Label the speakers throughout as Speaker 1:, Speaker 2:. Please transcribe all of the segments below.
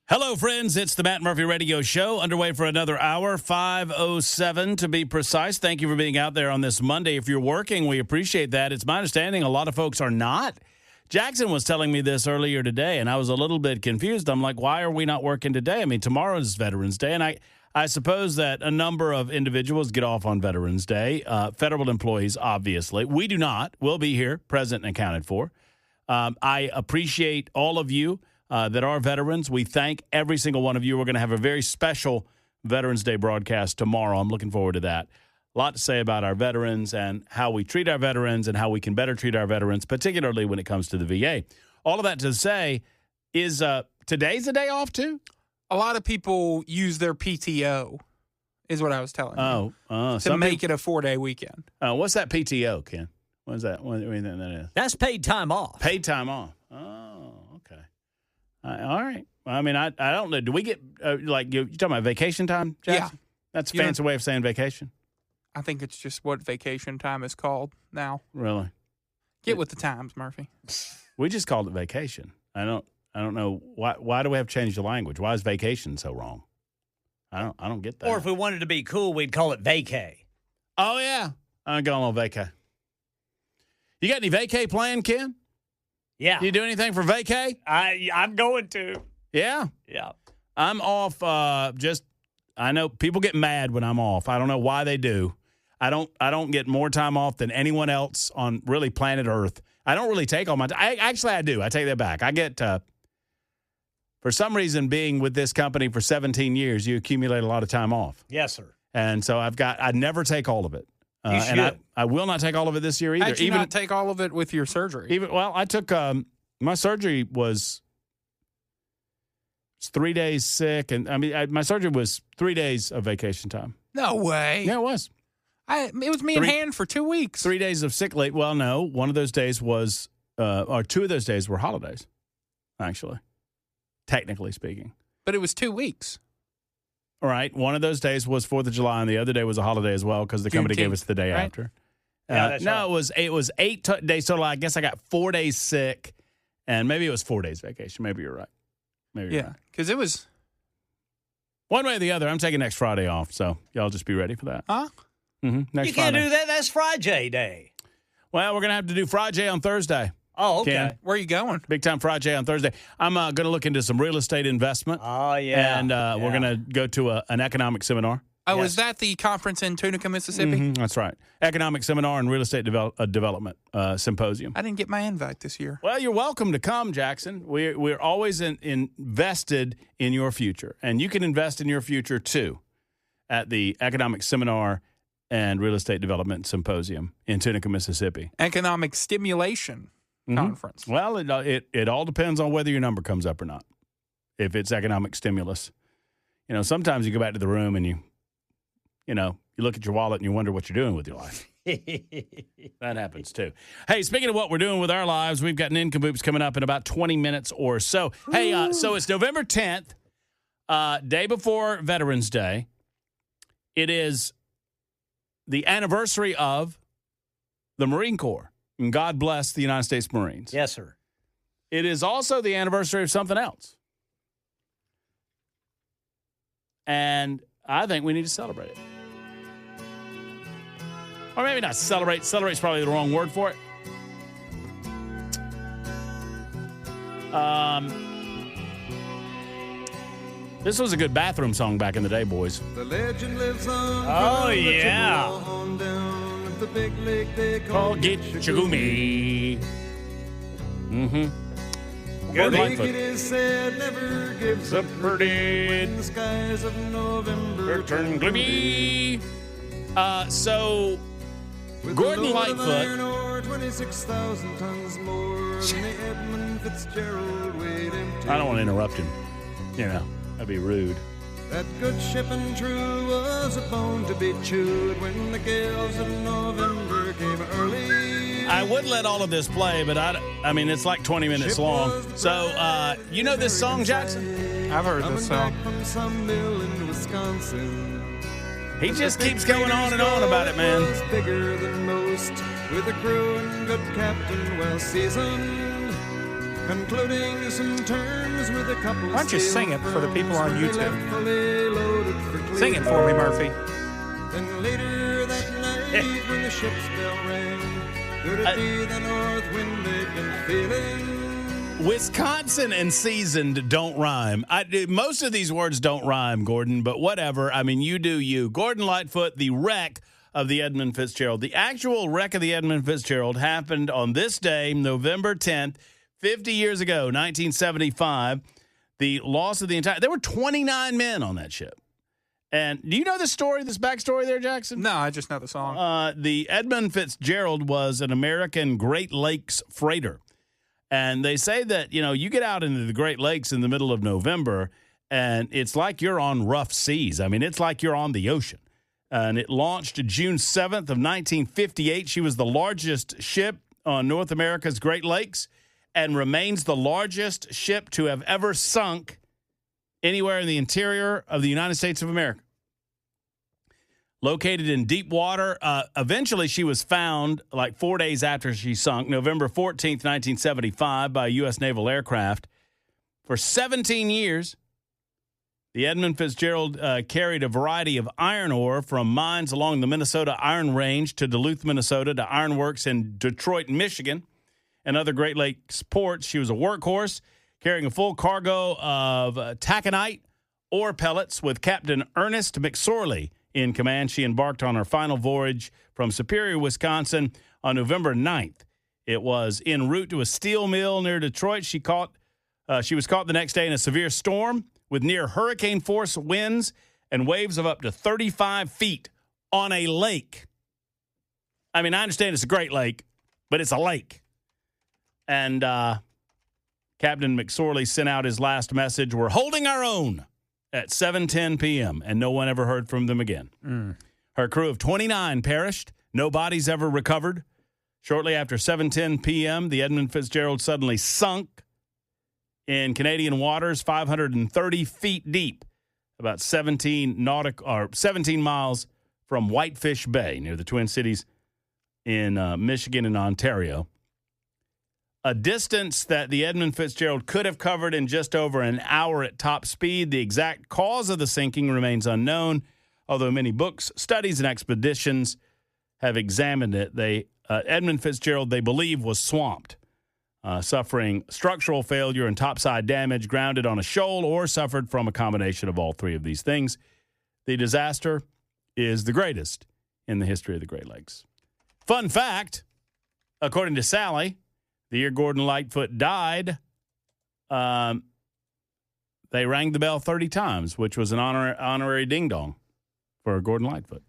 Speaker 1: Hello, friends. It's the Matt Murphy Radio Show, underway for another hour, 5:07 to be precise. Thank you for being out there on this Monday. If you're working, we appreciate that. It's my understanding a lot of folks are not. Jackson was telling me this earlier today, and I was a little bit confused. I'm like, why are we not working today? I mean, tomorrow's Veterans Day, and I suppose that a number of individuals get off on Veterans Day. Federal employees, obviously. We do not. We'll be here, present and accounted for. I appreciate all of you that are veterans. We thank every single one of you. We're going to have a very special Veterans Day broadcast tomorrow. I'm looking forward to that. A lot to say about our veterans and how we treat our veterans and how we can better treat our veterans, particularly when it comes to the VA. All of that to say is today's a day off too?
Speaker 2: A lot of people use their PTO, is what I was telling you. To make it a 4-day weekend.
Speaker 1: What's that PTO, Ken? What is that? What do you think that is?
Speaker 3: That's paid time off.
Speaker 1: Paid time off. Oh, okay. All right. I mean, I don't know. Do we get, like, you talking about vacation time, Jackson?
Speaker 2: Yeah.
Speaker 1: That's a fancy way of saying vacation?
Speaker 2: I think it's just what vacation time is called now.
Speaker 1: Really?
Speaker 2: Get with the times, Murphy.
Speaker 1: We just called it vacation. I don't know. Why do we have to change the language? Why is vacation so wrong? I don't get that.
Speaker 3: Or if we wanted to be cool, we'd call it vacay.
Speaker 1: Oh, yeah. I'm going on vacay. You got any vacay planned, Ken?
Speaker 3: Yeah.
Speaker 1: You do anything for vacay?
Speaker 3: I'm going to.
Speaker 1: Yeah?
Speaker 3: Yeah.
Speaker 1: I'm off I know people get mad when I'm off. I don't know why they do. I don't get more time off than anyone else on really planet Earth. I don't really take all my time. Actually, I do. I take that back. I get, for some reason, being with this company for 17 years, you accumulate a lot of time off.
Speaker 3: Yes, sir.
Speaker 1: And so I never take all of it.
Speaker 3: You should.
Speaker 1: And I will not take all of it this year either.
Speaker 2: How'd you not take all of it with your surgery?
Speaker 1: I took, my surgery was 3 days sick. And I mean, my surgery was 3 days of vacation time.
Speaker 2: No way.
Speaker 1: Yeah, it was.
Speaker 2: It was me in hand for 2 weeks.
Speaker 1: 3 days of sick leave. Well, no, one of those days was, or two of those days were holidays, actually, technically speaking.
Speaker 2: But it was 2 weeks.
Speaker 1: All right. One of those days was 4th of July, and the other day was a holiday as well because the company gave us the day
Speaker 2: right?
Speaker 1: after.
Speaker 3: Yeah, that's right.
Speaker 1: It was 8 days total. I guess I got 4 days sick, and maybe it was 4 days vacation. Maybe you're right.
Speaker 2: Yeah, because it was
Speaker 1: one way or the other. I'm taking next Friday off, so y'all just be ready for that.
Speaker 2: Huh?
Speaker 1: Mm-hmm. Next
Speaker 3: You can't
Speaker 1: Friday.
Speaker 3: do that. That's Friday Day.
Speaker 1: Well, we're gonna have to do Friday on Thursday.
Speaker 3: Oh, okay.
Speaker 1: Ken.
Speaker 2: Where are you going?
Speaker 1: Big time Friday on Thursday. I'm going to look into some real estate investment.
Speaker 3: Oh, yeah.
Speaker 1: And we're going to go to an economic seminar.
Speaker 2: Oh,
Speaker 3: Yes.
Speaker 2: is that the conference in Tunica, Mississippi?
Speaker 1: Mm-hmm, that's right. Economic seminar and real estate development symposium.
Speaker 2: I didn't get my invite this year.
Speaker 1: Well, you're welcome to come, Jackson. We're always invested in your future. And you can invest in your future, too, at the Economic Seminar and Real Estate Development Symposium in Tunica, Mississippi.
Speaker 2: Economic stimulation conference.
Speaker 1: Well, it all depends on whether your number comes up or not. If it's economic stimulus. You know, sometimes you go back to the room and you look at your wallet and you wonder what you're doing with your life. That happens too. Hey, speaking of what we're doing with our lives, we've got Nincompoops coming up in about 20 minutes or so. Hey, so it's November 10th, day before Veterans Day. It is the anniversary of the Marine Corps. And God bless the United States Marines.
Speaker 3: Yes, sir.
Speaker 1: It is also the anniversary of something else. And I think we need to celebrate it. Or maybe not celebrate. Celebrate's probably the wrong word for it. This was a good bathroom song back in the day, boys.
Speaker 4: The legend lives on.
Speaker 3: Oh, yeah.
Speaker 4: On down at the big lake they
Speaker 1: Call
Speaker 4: call
Speaker 1: Gitchagumi. Mm-hmm.
Speaker 4: Good
Speaker 1: Lightfoot.
Speaker 4: it is said never gives
Speaker 1: The
Speaker 4: up
Speaker 1: pretty
Speaker 4: when the skies of November
Speaker 1: turn gloomy. So
Speaker 4: With
Speaker 1: Gordon
Speaker 4: a load of
Speaker 1: Lightfoot.
Speaker 4: iron ore, 26,000 tons more than the Edmund Fitzgerald weighed empty.
Speaker 1: I don't want to interrupt him. You know, that'd be rude.
Speaker 4: That good ship and true was a bone to be chewed when the gales of November came early.
Speaker 1: I would let all of this play, but I mean, it's like 20 minutes long. So, you know this song, Jackson?
Speaker 2: I've heard this song.
Speaker 4: Back from some mill in Wisconsin.
Speaker 1: He just keeps going on and on about it, man.
Speaker 4: Was bigger than most, with a crew and good captain well seasoned. concluding some terms with a couple of
Speaker 2: Why don't you sing it for the people on YouTube?
Speaker 4: YouTube?
Speaker 2: Sing it for me, Murphy.
Speaker 4: Then later that night when the ship's bell rang, could it be the north wind they'd been feeling?
Speaker 1: Wisconsin and seasoned don't rhyme. Most of these words don't rhyme, Gordon, but whatever. I mean, you do you. Gordon Lightfoot, the wreck of the Edmund Fitzgerald. The actual wreck of the Edmund Fitzgerald happened on this day, November 10th, 50 years ago, 1975. The loss of the entire – there were 29 men on that ship. And do you know this story, this backstory there, Jackson?
Speaker 2: No, I just know the song.
Speaker 1: The Edmund Fitzgerald was an American Great Lakes freighter. And they say that, you get out into the Great Lakes in the middle of November, and it's like you're on rough seas. I mean, it's like you're on the ocean. And it launched June 7th of 1958. She was the largest ship on North America's Great Lakes and remains the largest ship to have ever sunk anywhere in the interior of the United States of America. Located in deep water, eventually she was found like 4 days after she sunk, November 14th, 1975, by a U.S. naval aircraft. For 17 years, the Edmund Fitzgerald carried a variety of iron ore from mines along the Minnesota Iron Range to Duluth, Minnesota, to ironworks in Detroit, Michigan, and other Great Lakes ports. She was a workhorse, carrying a full cargo of taconite ore pellets with Captain Ernest McSorley in command. She embarked on her final voyage from Superior, Wisconsin on November 9th. It was en route to a steel mill near Detroit. She was caught the next day in a severe storm with near hurricane force winds and waves of up to 35 feet on a lake. I mean, I understand it's a Great Lake, but it's a lake. And Captain McSorley sent out his last message, "We're holding our own," at 7:10 p.m., and no one ever heard from them again. Her crew of 29 perished. No bodies ever recovered. Shortly after 7:10 p.m., the Edmund Fitzgerald suddenly sunk in Canadian waters, 530 feet deep, about 17 miles from Whitefish Bay, near the Twin Cities in Michigan and Ontario. A distance that the Edmund Fitzgerald could have covered in just over an hour at top speed. The exact cause of the sinking remains unknown, although many books, studies, and expeditions have examined it. Edmund Fitzgerald, they believe, was swamped, suffering structural failure and topside damage, grounded on a shoal, or suffered from a combination of all three of these things. The disaster is the greatest in the history of the Great Lakes. Fun fact, according to Sally, the year Gordon Lightfoot died, they rang the bell 30 times, which was an honorary ding-dong for Gordon Lightfoot.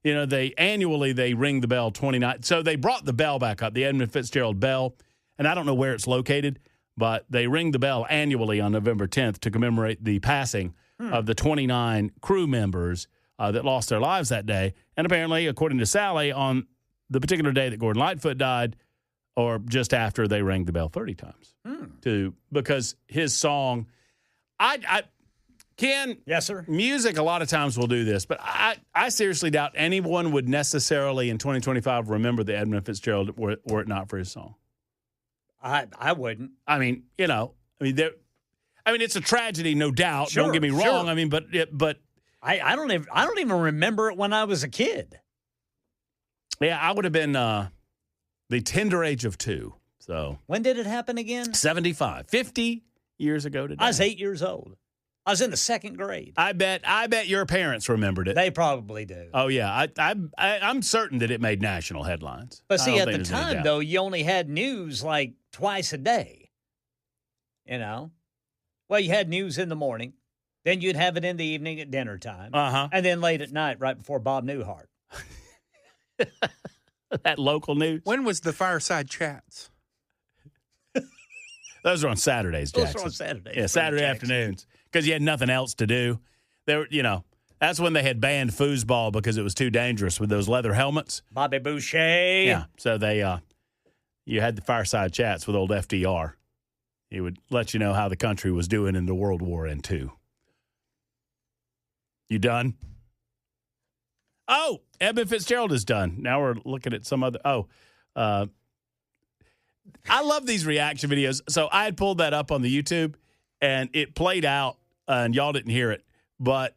Speaker 1: They annually ring the bell 29. So they brought the bell back up, the Edmund Fitzgerald bell, and I don't know where it's located, but they ring the bell annually on November 10th to commemorate the passing of the 29 crew members that lost their lives that day. And apparently, according to Sally, on the particular day that Gordon Lightfoot died, or just after, they rang the bell 30 times. Because his song, Ken,
Speaker 3: yes, sir.
Speaker 1: Music a lot of times will do this, but I seriously doubt anyone would necessarily in 2025 remember the Edmund Fitzgerald were it not for his song.
Speaker 3: I wouldn't.
Speaker 1: I mean, it's a tragedy, no doubt.
Speaker 3: Sure,
Speaker 1: don't get me wrong.
Speaker 3: Sure.
Speaker 1: I mean, but
Speaker 3: I don't even remember it when I was a kid.
Speaker 1: Yeah, I would have been the tender age of 2. So
Speaker 3: when did it happen again?
Speaker 1: 75, 50 years ago today.
Speaker 3: I was 8 years old. I was in the 2nd grade.
Speaker 1: I bet your parents remembered it.
Speaker 3: They probably do.
Speaker 1: Oh yeah, I'm certain that it made national headlines.
Speaker 3: But see, at the time though, you only had news like twice a day. Well, you had news in the morning, then you'd have it in the evening at dinner time, and then late at night, right before Bob Newhart.
Speaker 1: That local news.
Speaker 2: When was the fireside chats?
Speaker 1: Those are on Saturdays, Jackson.
Speaker 3: Those are on Saturdays.
Speaker 1: Yeah, Saturday afternoons. Because you had nothing else to do. That's when they had banned foosball because it was too dangerous with those leather helmets.
Speaker 3: Bobby Boucher.
Speaker 1: Yeah, so you had the fireside chats with old FDR. He would let you know how the country was doing in the World War II. You done? Oh, Edmund Fitzgerald is done. Now we're looking at some other. I love these reaction videos. So I had pulled that up on the YouTube, and it played out, and y'all didn't hear it. But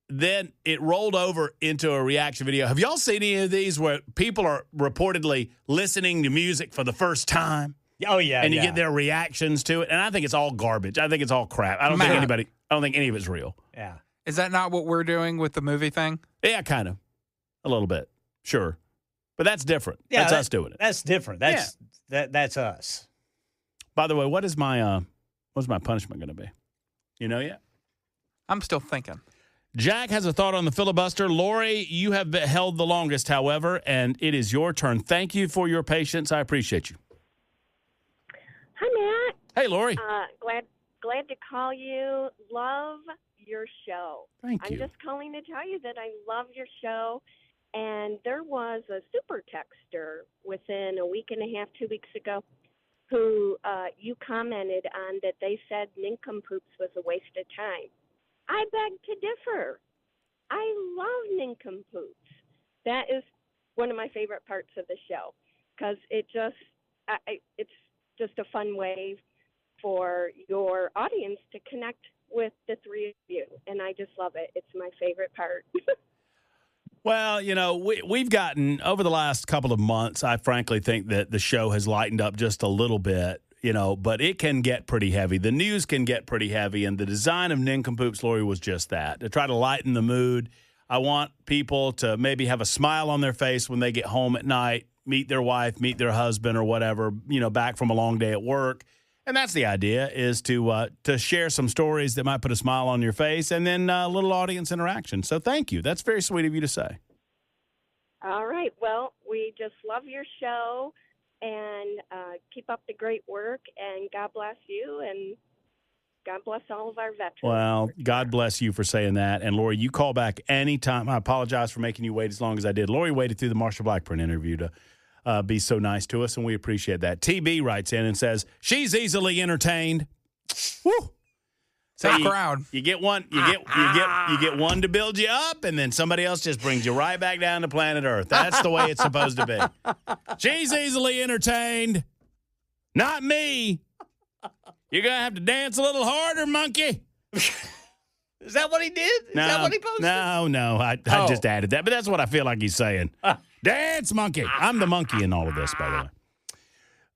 Speaker 1: then it rolled over into a reaction video. Have y'all seen any of these where people are reportedly listening to music for the first time?
Speaker 3: Oh, yeah.
Speaker 1: And you get their reactions to it. And I think it's all garbage. I think it's all crap. I don't think any of it's real.
Speaker 3: Yeah.
Speaker 2: Is that not what we're doing with the movie thing?
Speaker 1: Yeah, kind of. A little bit. Sure. But that's different. Yeah, that's us doing it.
Speaker 3: That's different. That's us.
Speaker 1: By the way, what's my punishment going to be? You know yet?
Speaker 2: I'm still thinking.
Speaker 1: Jack has a thought on the filibuster. Lori, you have been held the longest, however, and it is your turn. Thank you for your patience. I appreciate you.
Speaker 5: Hi, Matt.
Speaker 1: Hey, Lori.
Speaker 5: Glad to call you. Love your show.
Speaker 1: Thank you.
Speaker 5: I'm just calling to tell you that I love your show. And there was a super texter within a week and a half, 2 weeks ago, who you commented on that they said Nincompoops was a waste of time. I beg to differ. I love Nincompoops. That is one of my favorite parts of the show because it's just a fun way for your audience to connect with the three of you, and I just love it. It's my favorite part.
Speaker 1: Well, we've gotten, over the last couple of months, I frankly think that the show has lightened up just a little bit, but it can get pretty heavy. The news can get pretty heavy, and the design of Nincompoops, Lori, was just that, to try to lighten the mood. I want people to maybe have a smile on their face when they get home at night, meet their wife, meet their husband or whatever, back from a long day at work. And that's the idea, is to share some stories that might put a smile on your face and then a little audience interaction. So thank you. That's very sweet of you to say.
Speaker 5: All right. Well, we just love your show and keep up the great work. And God bless you and God bless all of our veterans.
Speaker 1: Well, God bless you for saying that. And, Lori, you call back anytime. I apologize for making you wait as long as I did. Lori waited through the Marsha Blackburn interview to be so nice to us, and we appreciate that. TB writes in and says, she's easily entertained. Woo! So
Speaker 2: crowd.
Speaker 1: You get one, you get one to build you up, and then somebody else just brings you right back down to planet Earth. That's the way it's supposed to be. She's easily entertained. Not me. You're going to have to dance a little harder, monkey.
Speaker 3: Is that what he did? Is that what he posted?
Speaker 1: No. I just added that, but that's what I feel like he's saying. Dance, monkey. I'm the monkey in all of this, by the way.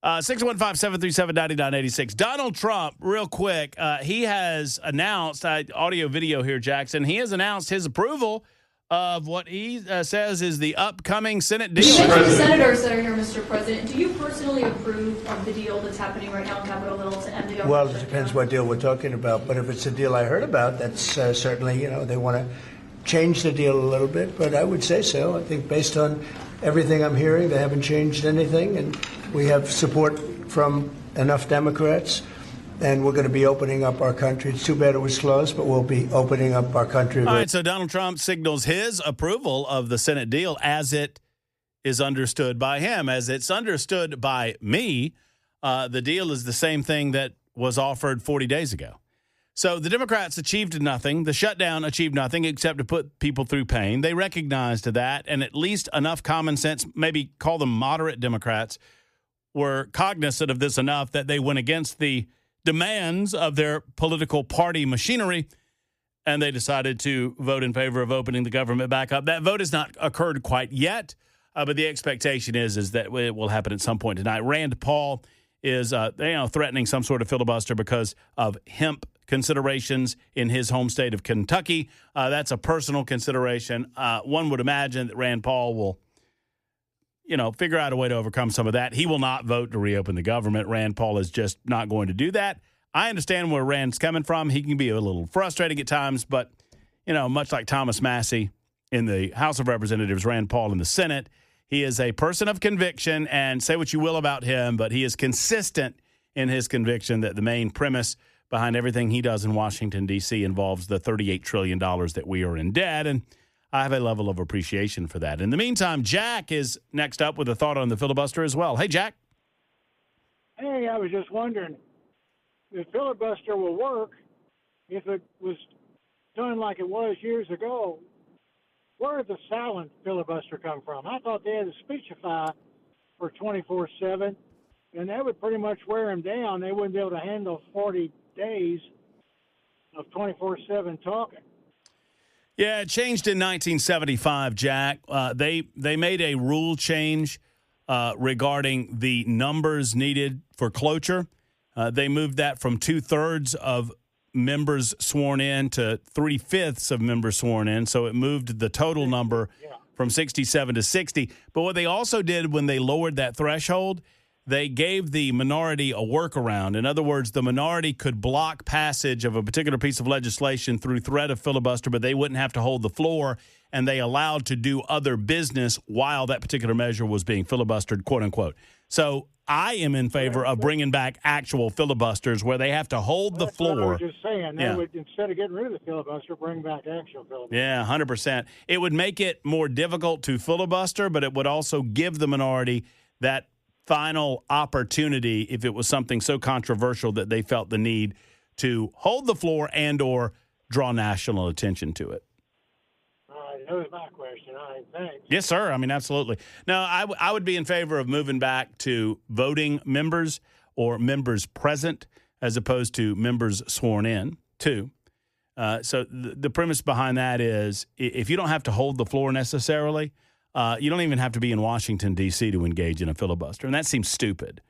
Speaker 1: 615-737-9986. Donald Trump, real quick, he has announced, audio video here, Jackson, he has announced his approval of what he says is the upcoming Senate deal.
Speaker 6: Senators that are here, Mr. President, do you personally approve of the deal that's happening right now in Capitol Hill to end the government?
Speaker 7: Well, it depends what deal we're talking about, but if it's a deal I heard about, that's certainly, they want to change the deal a little bit, but I would say so. I think based on everything I'm hearing, they haven't changed anything, and we have support from enough Democrats, and we're going to be opening up our country. It's too bad it was closed, but we'll be opening up our country.
Speaker 1: All right, so Donald Trump signals his approval of the Senate deal as it is understood by him. As it's understood by me, the deal is the same thing that was offered 40 days ago. So the Democrats achieved nothing. The shutdown achieved nothing except to put people through pain. They recognized that, and at least enough common sense, maybe call them moderate Democrats, were cognizant of this enough that they went against the demands of their political party machinery, and they decided to vote in favor of opening the government back up. That vote has not occurred quite yet, but the expectation is that it will happen at some point tonight. Rand Paul is threatening some sort of filibuster because of hemp considerations in his home state of Kentucky. That's a personal consideration. One would imagine that Rand Paul will, figure out a way to overcome some of that. He will not vote to reopen the government. Rand Paul is just not going to do that. I understand where Rand's coming from. He can be a little frustrating at times, but, much like Thomas Massey in the House of Representatives, Rand Paul in the Senate, he is a person of conviction, and say what you will about him, but he is consistent in his conviction that the main premise behind everything he does in Washington, D.C. involves the $38 trillion that we are in debt, and I have a level of appreciation for that. In the meantime, Jack is next up with a thought on the filibuster as well. Hey, Jack.
Speaker 8: Hey, I was just wondering, the filibuster will work if it was done like it was years ago. Where did the silent filibuster come from? I thought they had to speechify for 24/7. and that would pretty much wear them down. They wouldn't be able to handle 40 days of 24/7 talking.
Speaker 1: Yeah, it changed in 1975, Jack. They made a rule change regarding the numbers needed for cloture. They moved that from 2/3 of members sworn in to 3/5 of members sworn in. So it moved the total number from 67 to 60. But what they also did when they lowered that threshold, they gave the minority a workaround. In other words, the minority could block passage of a particular piece of legislation through threat of filibuster, but they wouldn't have to hold the floor, and they allowed to do other business while that particular measure was being filibustered, quote unquote. So I am in favor of bringing back actual filibusters where they have to hold the floor.
Speaker 8: What I was just saying. They would, instead of getting rid of the filibuster, bring back actual filibuster.
Speaker 1: Yeah, 100%. It would make it more difficult to filibuster, but it would also give the minority that final opportunity if it was something so controversial that they felt the need to hold the floor and or draw national attention to it.
Speaker 8: That was my question. All right, thanks.
Speaker 1: Yes, sir. I mean, absolutely. No, I would be in favor of moving back to voting members or members present as opposed to members sworn in, too. So the premise behind that is if you don't have to hold the floor necessarily, you don't even have to be in Washington, D.C. to engage in a filibuster, and that seems stupid.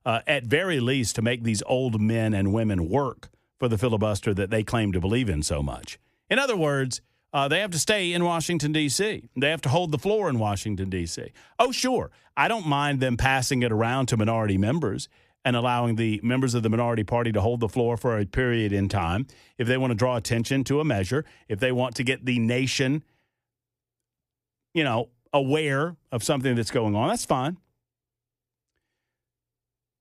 Speaker 1: At very least, to make these old men and women work for the filibuster that they claim to believe in so much. In other words, they have to stay in Washington, D.C. They have to hold the floor in Washington, D.C. Oh, sure. I don't mind them passing it around to minority members and allowing the members of the minority party to hold the floor for a period in time if they want to draw attention to a measure, if they want to get the nation, aware of something that's going on. That's fine.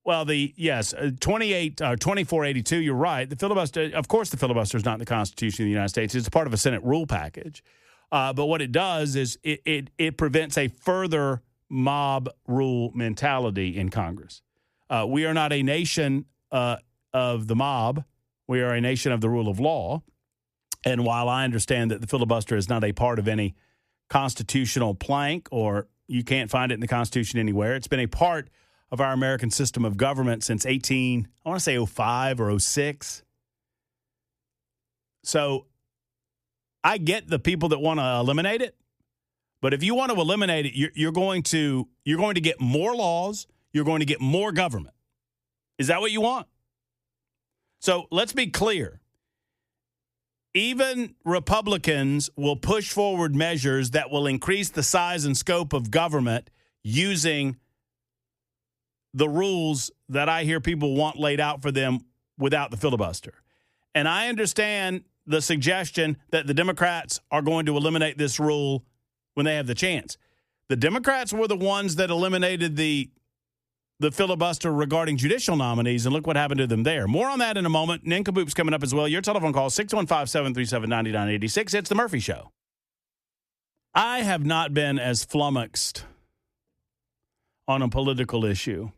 Speaker 1: Well, 2482, you're right. The filibuster, of course, the filibuster is not in the Constitution of the United States. It's part of a Senate rule package. But what it does is it prevents a further mob rule mentality in Congress. We are not a nation of the mob. We are a nation of the rule of law. And while I understand that the filibuster is not a part of any constitutional plank, or you can't find it in the Constitution anywhere, it's been a part of our American system of government since 05 or 06. So I get the people that want to eliminate it, but if you want to eliminate it, you're going to get more laws, you're going to get more government. Is that what you want? So let's be clear. Even Republicans will push forward measures that will increase the size and scope of government using the rules that I hear people want laid out for them without the filibuster. And I understand the suggestion that the Democrats are going to eliminate this rule when they have the chance. The Democrats were the ones that eliminated the filibuster regarding judicial nominees, and look what happened to them there. More on that in a moment. Nincompoops coming up as well. Your telephone call, 615-737-9986. It's The Murphy Show. I have not been as flummoxed on a political issue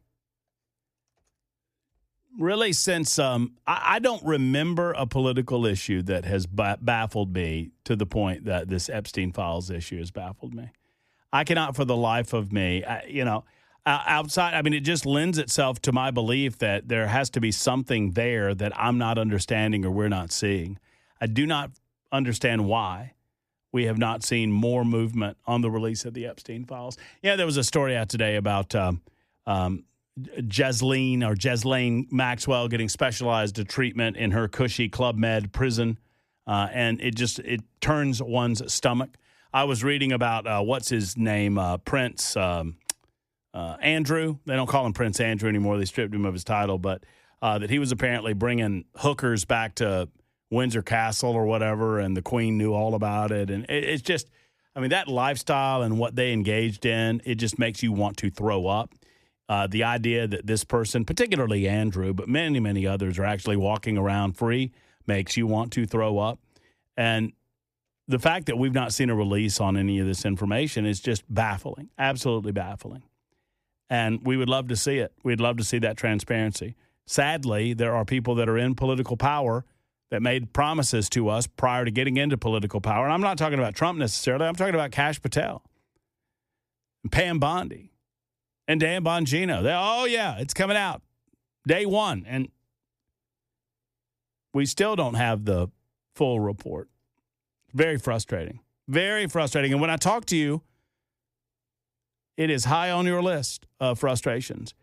Speaker 1: really since I don't remember a political issue that has baffled me to the point that this Epstein Files issue has baffled me. I cannot for the life of me, outside, I mean, it just lends itself to my belief that there has to be something there that I'm not understanding or we're not seeing. I do not understand why we have not seen more movement on the release of the Epstein Files. Yeah, there was a story out today about Ghislaine Maxwell getting specialized treatment in her cushy Club Med prison, and it turns one's stomach. I was reading about what's his name, Prince Andrew. They don't call him Prince Andrew anymore. They stripped him of his title, but that he was apparently bringing hookers back to Windsor Castle or whatever, and the Queen knew all about it. And it's just, I mean, that lifestyle and what they engaged in, it just makes you want to throw up. The idea that this person, particularly Andrew, but many, many others, are actually walking around free makes you want to throw up. And the fact that we've not seen a release on any of this information is just baffling, absolutely baffling. And we would love to see it. We'd love to see that transparency. Sadly, there are people that are in political power that made promises to us prior to getting into political power. And I'm not talking about Trump necessarily. I'm talking about Kash Patel and Pam Bondi and Dan Bongino. It's coming out day one. And we still don't have the full report. Very frustrating. Very frustrating. And when I talk to you, it is high on your list of frustrations.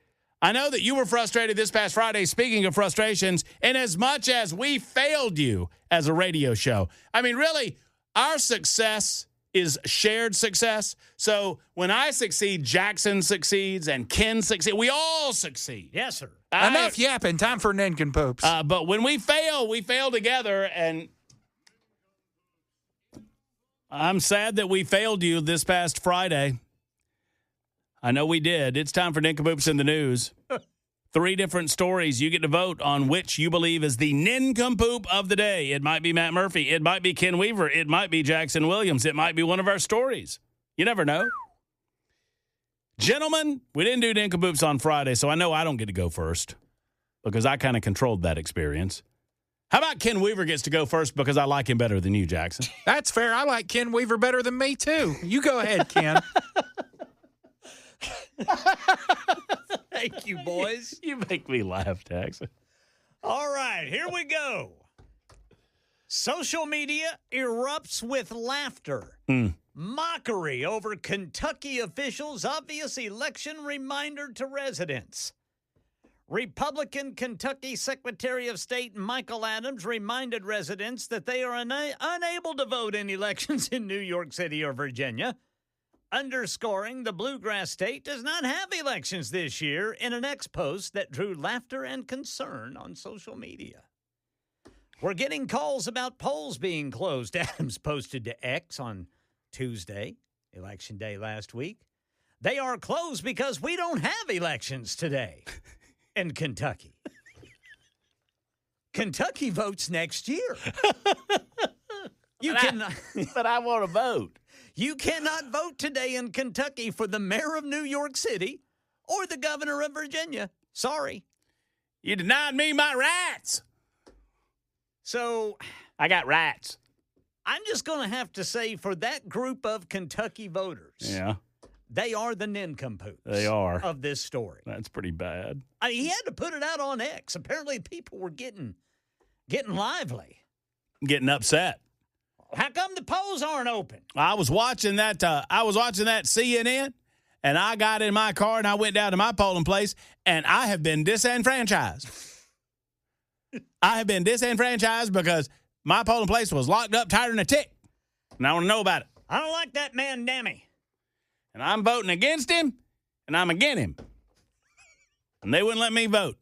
Speaker 1: I know that you were frustrated this past Friday, speaking of frustrations, in as much as we failed you as a radio show. I mean, really, our success is shared success. So when I succeed, Jackson succeeds and Ken succeeds. We all succeed.
Speaker 3: Yes, sir.
Speaker 2: Enough yapping. Time for Nincompoops.
Speaker 1: But when we fail together, and I'm sad that we failed you this past Friday. I know we did. It's time for Nincompoops in the News. 3 different stories. You get to vote on which you believe is the Nincompoop of the day. It might be Matt Murphy. It might be Ken Weaver. It might be Jackson Williams. It might be one of our stories. You never know. Gentlemen, we didn't do Nincompoops on Friday, so I know I don't get to go first because I kind of controlled that experience. How about Ken Weaver gets to go first because I like him better than you, Jackson?
Speaker 2: That's fair. I like Ken Weaver better than me, too. You go ahead, Ken.
Speaker 3: Thank you, boys.
Speaker 1: You make me laugh, Jackson.
Speaker 3: All right, here we go. Social media erupts with laughter. Mockery over Kentucky officials' obvious election reminder to residents. Republican Kentucky Secretary of State Michael Adams reminded residents that they are unable to vote in elections in New York City or Virginia, underscoring the bluegrass state does not have elections this year in an ex-post that drew laughter and concern on social media. We're getting calls about polls being closed, Adams posted to X on Tuesday, Election Day last week. They are closed because we don't have elections today in Kentucky. Kentucky votes next year.
Speaker 1: But I want to vote.
Speaker 3: You cannot vote today in Kentucky for the mayor of New York City or the governor of Virginia. Sorry.
Speaker 1: You denied me my rights.
Speaker 3: So
Speaker 1: I got rights.
Speaker 3: I'm just going to have to say for that group of Kentucky voters, they are the nincompoops.
Speaker 1: They are.
Speaker 3: Of this story.
Speaker 1: That's pretty bad.
Speaker 3: He had to put it out on X. Apparently people were getting lively.
Speaker 1: Getting upset.
Speaker 3: How come the polls aren't open?
Speaker 1: I was watching that CNN, and I got in my car and I went down to my polling place, and I have been disenfranchised. I have been disenfranchised because my polling place was locked up tighter than a tick, and I want to know about it.
Speaker 3: I don't like that man, Dammy.
Speaker 1: And I'm voting against him, and I'm against him. And they wouldn't let me vote.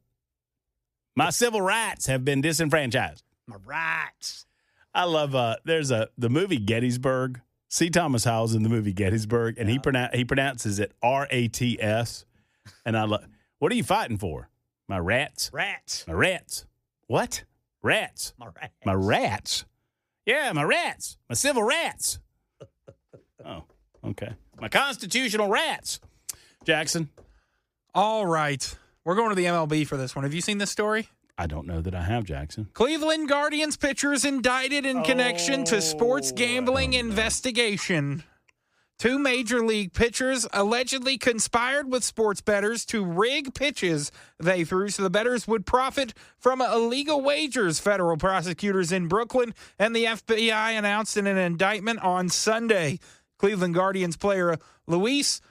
Speaker 1: My civil rights have been disenfranchised.
Speaker 3: My rights.
Speaker 1: I love there's the movie Gettysburg. C. Thomas Howell's in the movie Gettysburg, and he pronounces it R-A-T-S. And I love, what are you fighting for? My rats?
Speaker 3: Rats.
Speaker 1: My rats. What? Rats.
Speaker 3: My rats.
Speaker 1: My rats. Yeah, my rats. My civil rats. Oh, okay. My constitutional rats. Jackson.
Speaker 2: All right. We're going to the MLB for this one. Have you seen this story?
Speaker 1: I don't know that I have, Jackson.
Speaker 2: Cleveland Guardians pitchers indicted in connection to sports gambling investigation. 2 major league pitchers allegedly conspired with sports bettors to rig pitches they threw so the bettors would profit from illegal wagers, federal prosecutors in Brooklyn and the FBI announced in an indictment on Sunday. Cleveland Guardians player Luis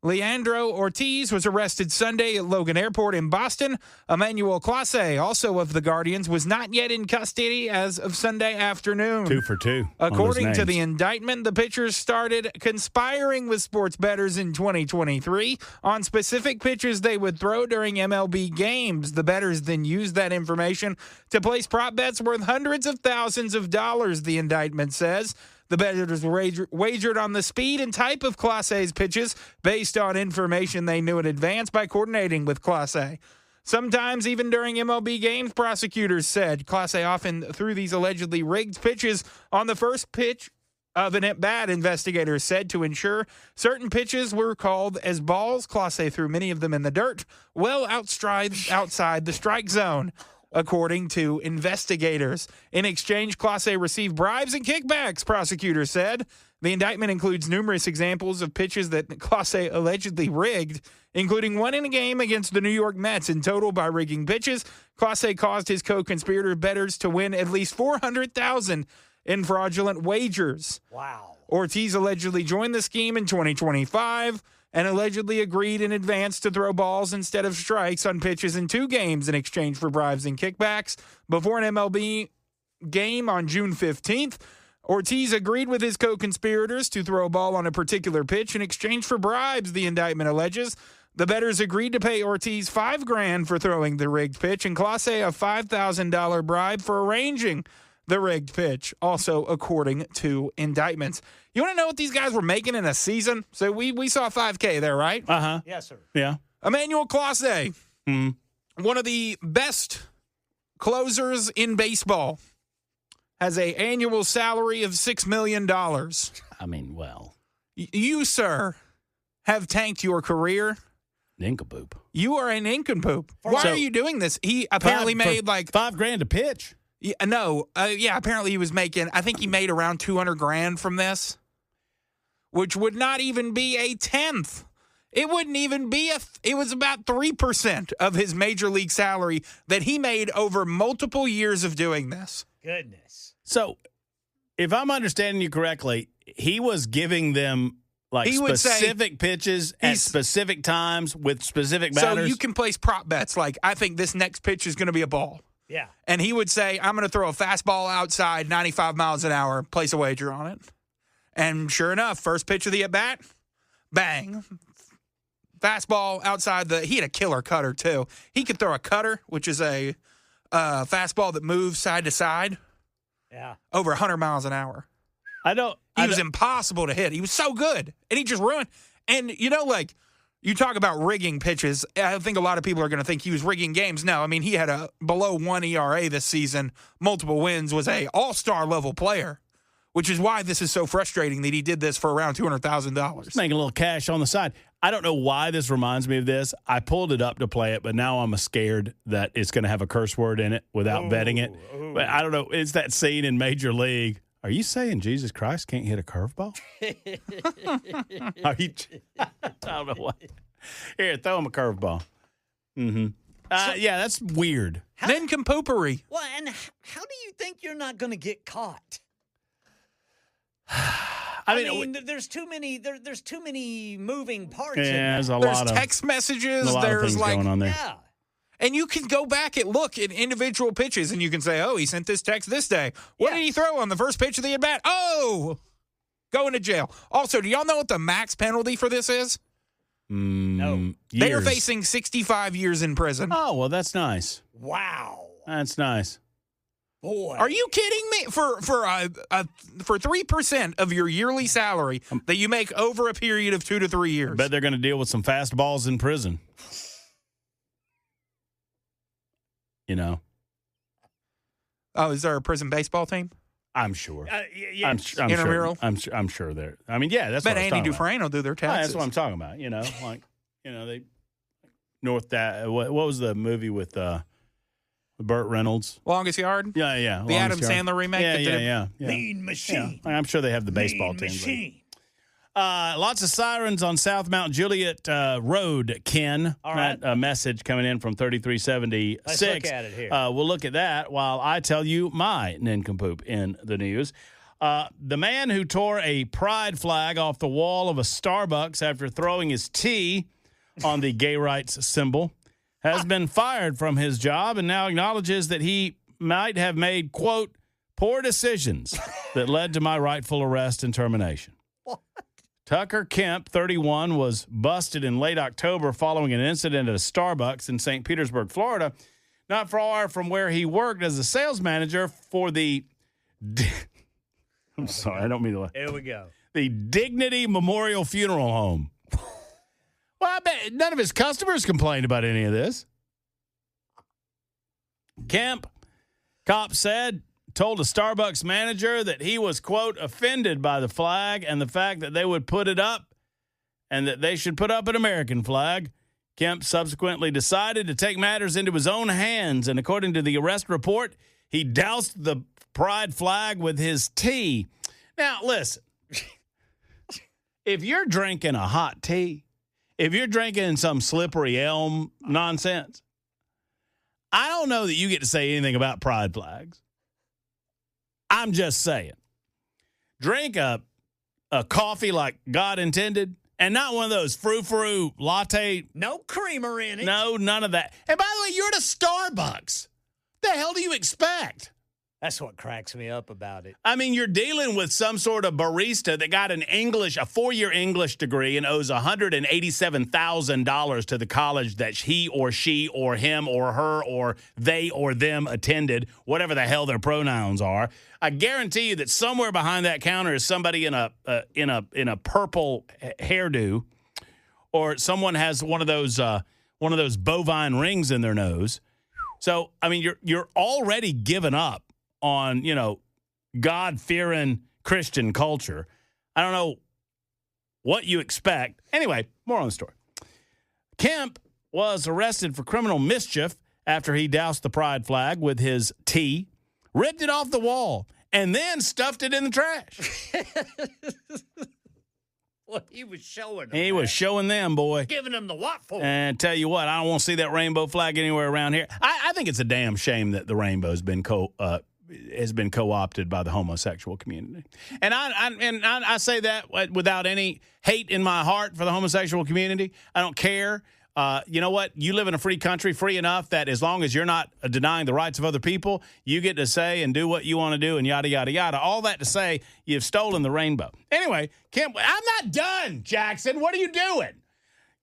Speaker 2: Leandro Ortiz was arrested Sunday at Logan Airport in Boston. Emmanuel Clase, also of the Guardians, was not yet in custody as of Sunday afternoon.
Speaker 1: 2 for 2.
Speaker 2: According to the indictment, the pitchers started conspiring with sports bettors in 2023 on specific pitches they would throw during MLB games. The bettors then used that information to place prop bets worth hundreds of thousands of dollars, the indictment says. The bettors wagered on the speed and type of Clase's pitches based on information they knew in advance by coordinating with Clase. Sometimes, even during MLB games, prosecutors said Clase often threw these allegedly rigged pitches on the first pitch of an at-bat, investigators said, to ensure certain pitches were called as balls. Clase threw many of them in the dirt, well outside the strike zone. according to investigators. In exchange, Clase received bribes and kickbacks, prosecutors said. The indictment includes numerous examples of pitches that Clase allegedly rigged, including one in a game against the New York Mets. In total, by rigging pitches, Clase caused his co-conspirator bettors to win at least $400,000 in fraudulent wagers.
Speaker 3: Wow.
Speaker 2: Ortiz allegedly joined the scheme in 2025 and allegedly agreed in advance to throw balls instead of strikes on pitches in 2 games in exchange for bribes and kickbacks. Before an MLB game on June 15th, Ortiz agreed with his co-conspirators to throw a ball on a particular pitch in exchange for bribes, the indictment alleges. The bettors agreed to pay Ortiz $5,000 for throwing the rigged pitch and Clase a $5,000 bribe for arranging the rigged pitch, also according to indictments. You want to know what these guys were making in a season? So we saw $5,000 there, right?
Speaker 1: Uh-huh.
Speaker 3: Yes, sir.
Speaker 1: Yeah.
Speaker 2: Emmanuel Clase, one of the best closers in baseball, has an annual salary of $6 million.
Speaker 1: I mean, well.
Speaker 2: You, sir, have tanked your career.
Speaker 1: Nincompoop.
Speaker 2: You are a nincompoop. Why are you doing this? He apparently made like
Speaker 1: $5,000 to pitch.
Speaker 2: Yeah, no. Apparently he was making, I think he made around $200,000 from this, which would not even be a tenth. It wouldn't even be it was about 3% of his major league salary that he made over multiple years of doing this.
Speaker 3: Goodness.
Speaker 1: So, if I'm understanding you correctly, he was giving them like specific pitches at specific times with specific batters.
Speaker 2: So you can place prop bets like, I think this next pitch is going to be a ball.
Speaker 3: Yeah.
Speaker 2: And he would say, I'm going to throw a fastball outside 95 miles an hour, place a wager on it. And sure enough, first pitch of the at-bat, bang. Fastball outside he had a killer cutter, too. He could throw a cutter, which is a fastball that moves side to side.
Speaker 3: Yeah.
Speaker 2: Over 100 miles an hour. He was impossible to hit. He was so good. And he just ruined. And, you talk about rigging pitches. I think a lot of people are going to think he was rigging games. No, I mean, he had a below 1 ERA this season, multiple wins, was a all-star level player, which is why this is so frustrating that he did this for around $200,000.
Speaker 1: Making a little cash on the side. I don't know why this reminds me of this. I pulled it up to play it, but now I'm scared that it's going to have a curse word in it without vetting it. But I don't know. It's that scene in Major League. Are you saying Jesus Christ can't hit a curveball? I don't know what. Here, throw him a curveball. Mm-hmm. Yeah, that's weird.
Speaker 2: Nincompoopery.
Speaker 3: Well, and how do you think you're not going to get caught? I mean, there's too many. There's too many moving parts.
Speaker 1: Yeah,
Speaker 3: in
Speaker 1: there's
Speaker 2: text messages.
Speaker 1: There's
Speaker 2: There's like
Speaker 1: going on there.
Speaker 3: Yeah.
Speaker 2: And you can go back and look at individual pitches, and you can say, oh, he sent this text this day. What did he throw on the first pitch of the at-bat? Oh, going to jail. Also, do y'all know what the max penalty for this is?
Speaker 3: No.
Speaker 2: They are facing 65 years in prison.
Speaker 1: Oh, well, that's nice.
Speaker 3: Wow.
Speaker 1: That's nice.
Speaker 3: Boy.
Speaker 2: Are you kidding me? For 3% of your yearly salary that you make over a period of 2 to 3 years.
Speaker 1: I bet they're going to deal with some fastballs in prison.
Speaker 2: Oh, is there a prison baseball team?
Speaker 1: I'm sure.
Speaker 3: Yes.
Speaker 1: I'm
Speaker 2: Intramural?
Speaker 1: sure. I'm sure there. I mean, yeah, that's
Speaker 2: Bet
Speaker 1: what I was
Speaker 2: Andy
Speaker 1: talking
Speaker 2: Dufresne will do their
Speaker 1: about.
Speaker 2: taxes.
Speaker 1: That's what I'm talking about. They what was the movie with Burt Reynolds?
Speaker 2: Longest Yard?
Speaker 1: Yeah.
Speaker 2: The Adam Sandler remake?
Speaker 1: Yeah.
Speaker 3: Mean Machine.
Speaker 1: Yeah. I'm sure they have the baseball
Speaker 3: Mean
Speaker 1: teams.
Speaker 3: Machine.
Speaker 1: Lots of sirens on South Mount Juliet Road, Ken.
Speaker 3: All right.
Speaker 1: A message coming in from 3376.
Speaker 3: Let's look at it here.
Speaker 1: We'll look at that while I tell you my nincompoop in the news. The man who tore a pride flag off the wall of a Starbucks after throwing his tea on the gay rights symbol has been fired from his job and now acknowledges that he might have made, quote, poor decisions that led to my rightful arrest and termination.
Speaker 3: What?
Speaker 1: Tucker Kemp, 31, was busted in late October following an incident at a Starbucks in St. Petersburg, Florida, not far from where he worked as a sales manager for the I'm sorry, I don't mean to.
Speaker 3: Here we go.
Speaker 1: The Dignity Memorial Funeral Home. Well, I bet none of his customers complained about any of this. Kemp, cop said, told a Starbucks manager that he was, quote, offended by the flag and the fact that they would put it up and that they should put up an American flag. Kemp subsequently decided to take matters into his own hands, and according to the arrest report, he doused the pride flag with his tea. Now, listen, if you're drinking a hot tea, if you're drinking some slippery elm nonsense, I don't know that you get to say anything about pride flags. I'm just saying. Drink a coffee like God intended, and not one of those frou-frou latte.
Speaker 3: No creamer in it.
Speaker 1: No, none of that. And by the way, you're at a Starbucks. The hell do you expect?
Speaker 3: That's what cracks me up about it.
Speaker 1: I mean, you're dealing with some sort of barista that got a 4-year English degree and owes $187,000 to the college that he or she or him or her or they or them attended, whatever the hell their pronouns are. I guarantee you that somewhere behind that counter is somebody in a purple hairdo, or someone has one of those bovine rings in their nose. So, I mean, you're already given up on, God-fearing Christian culture. I don't know what you expect. Anyway, more on the story. Kemp was arrested for criminal mischief after he doused the pride flag with his tea, ripped it off the wall, and then stuffed it in the trash.
Speaker 3: Well, he was showing them.
Speaker 1: He was showing them, boy.
Speaker 3: Giving them the what for.
Speaker 1: And tell you what, I don't want to see that rainbow flag anywhere around here. I think it's a damn shame that the rainbow has been co-opted by the homosexual community. And I say that without any hate in my heart for the homosexual community. I don't care. You know what? You live in a free country, free enough that as long as you're not denying the rights of other people, you get to say and do what you want to do and yada, yada, yada. All that to say, you've stolen the rainbow. Anyway, Kemp, I'm not done, Jackson. What are you doing?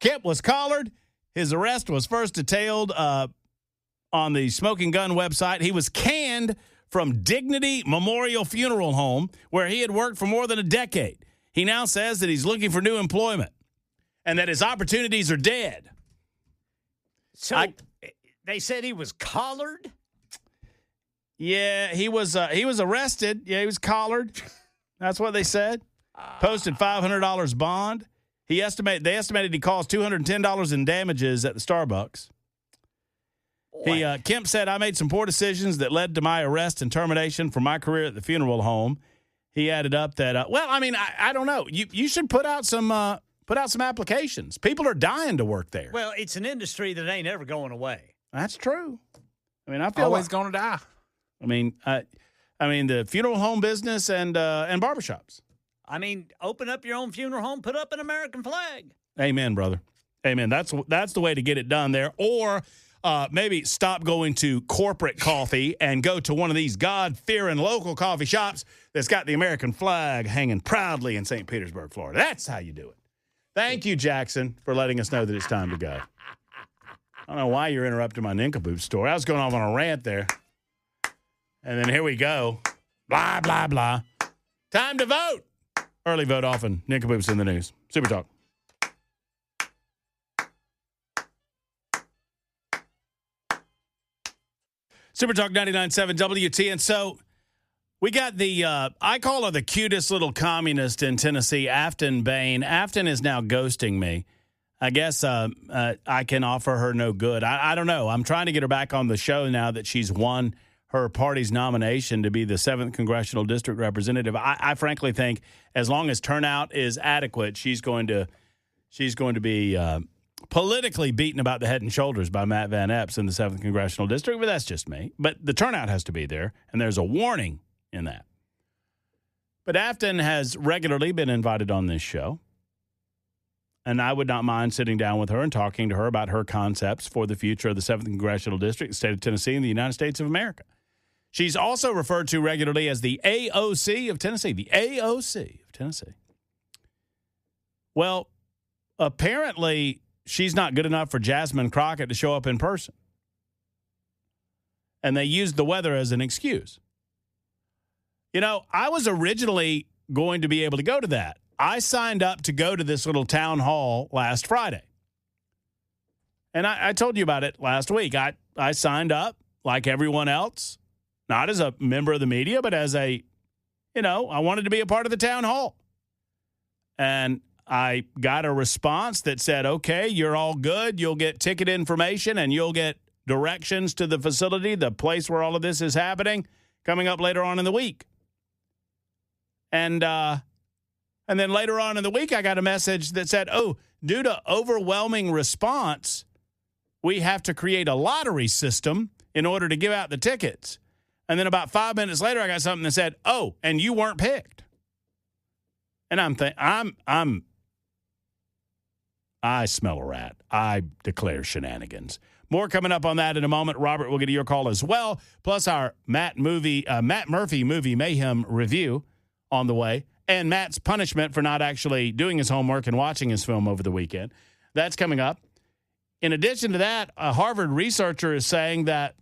Speaker 1: Kemp was collared. His arrest was first detailed on the Smoking Gun website. He was canned from Dignity Memorial Funeral Home, where he had worked for more than a decade. He now says that he's looking for new employment and that his opportunities are dead.
Speaker 3: So they said he was collared?
Speaker 1: Yeah, he was arrested. Yeah, he was collared. That's what they said. Posted $500 bond. They estimated he caused $210 in damages at the Starbucks. Kemp said, "I made some poor decisions that led to my arrest and termination from my career at the funeral home." He added up that, I don't know. You should put out some applications. People are dying to work there.
Speaker 3: Well, it's an industry that ain't ever going away.
Speaker 1: That's true. I mean, I feel
Speaker 2: always going to die.
Speaker 1: I mean, the funeral home business and barbershops.
Speaker 3: I mean, open up your own funeral home, put up an American flag.
Speaker 1: Amen, brother. Amen. That's the way to get it done there. Or maybe stop going to corporate coffee and go to one of these God-fearing local coffee shops that's got the American flag hanging proudly in St. Petersburg, Florida. That's how you do it. Thank you, Jackson, for letting us know that it's time to go. I don't know why you're interrupting my Nincompoops story. I was going off on a rant there. And then here we go. Blah, blah, blah. Time to vote. Early vote often. Nincompoops in the news. Super Talk. Super Talk 99.7 WT. And so we got I call her the cutest little communist in Tennessee, Afton Bain. Afton is now ghosting me. I guess I can offer her no good. I don't know. I'm trying to get her back on the show now that she's won her party's nomination to be the 7th Congressional District Representative. I frankly think as long as turnout is adequate, she's going to be politically beaten about the head and shoulders by Matt Van Epps in the 7th Congressional District, but that's just me. But the turnout has to be there, and there's a warning in that. But Afton has regularly been invited on this show, and I would not mind sitting down with her and talking to her about her concepts for the future of the 7th Congressional District, the state of Tennessee, and the United States of America. She's also referred to regularly as the AOC of Tennessee, the AOC of Tennessee. Well, apparently she's not good enough for Jasmine Crockett to show up in person. And they used the weather as an excuse. You know, I was originally going to be able to go to that. I signed up to go to this little town hall last Friday. And I told you about it last week. I signed up like everyone else, not as a member of the media, but as I wanted to be a part of the town hall. And I got a response that said, okay, you're all good. You'll get ticket information and you'll get directions to the facility, the place where all of this is happening, coming up later on in the week. And then later on in the week, I got a message that said, oh, due to overwhelming response, we have to create a lottery system in order to give out the tickets. And then about 5 minutes later, I got something that said, oh, and you weren't picked. And I smell a rat. I declare shenanigans. More coming up on that in a moment. Robert, we'll get to your call as well. Plus our Matt Murphy movie mayhem review on the way. And Matt's punishment for not actually doing his homework and watching his film over the weekend. That's coming up. In addition to that, a Harvard researcher is saying that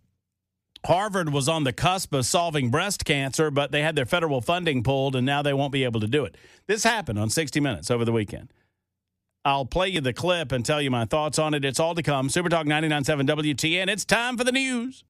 Speaker 1: Harvard was on the cusp of solving breast cancer, but they had their federal funding pulled, and now they won't be able to do it. This happened on 60 Minutes over the weekend. I'll play you the clip and tell you my thoughts on it. It's all to come. Super Talk 99.7 WTN. It's time for the news.